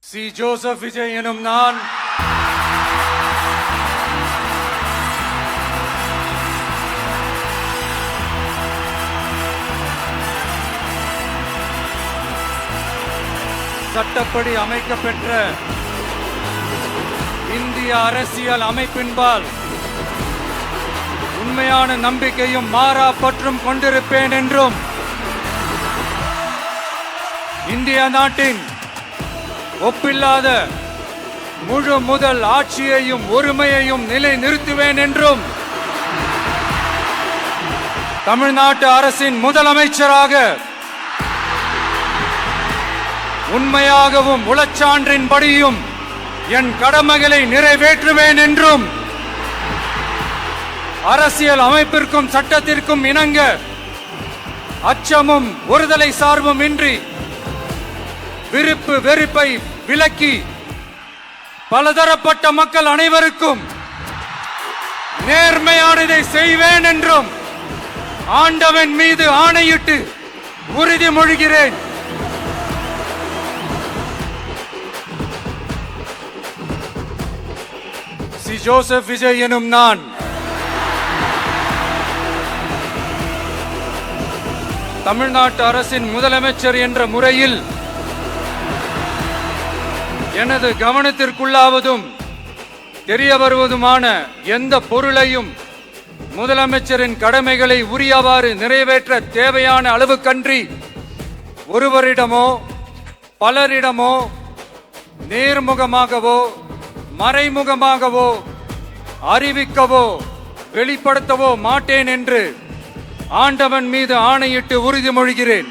C. Joseph Vijay எனும் நான் சட்டப்படி அமைக்கப்பெற்ற இந்திய அரசியல் அமைப்பின்பால் உண்மையான நம்பிக்கையும் மாறா பற்றும் கொண்டிருப்பேன் என்றும் இந்திய நாட்டின் ஒப்பில்லாத முழு முதல் ஆட்சியையும் ஒருமையையும் நிலை நிறுத்துவேன் என்றும் தமிழ்நாட்டு அரசின் முதலமைச்சராக உண்மையாகவும் உளச்சான்றின்படியும் என் கடமைகளை நிறைவேற்றுவேன் என்றும் அரசியல் அமைப்பிற்கும் சட்டத்திற்கும் இணங்க அச்சமும் ஒருதலை சார்பும் இன்றி விருப்பு வெறுப்பை விலக்கி பலதரப்பட்ட மக்கள் அனைவருக்கும் நேர்மையானதை செய்வேன் என்றும் ஆண்டவன் மீது ஆணையிட்டு உறுதிமொழிகிறேன். சி. ஜோசப் விஜய் எனும் நான் தமிழ்நாட்டு அரசின் முதலமைச்சர் என்ற முறையில் எனது கவனத்திற்குள்ளாவதும் தெரிய வருவதுமான எந்த பொருளையும் முதலமைச்சரின் கடமைகளை உரியவாறு நிறைவேற்ற தேவையான அளவுக்கன்றி ஒருவரிடமோ பலரிடமோ நேர்முகமாகவோ மறைமுகமாகவோ அறிவிக்கவோ வெளிப்படுத்தவோ மாட்டேன் என்று ஆண்டவன் மீது ஆணையிட்டு உறுதிமொழிகிறேன்.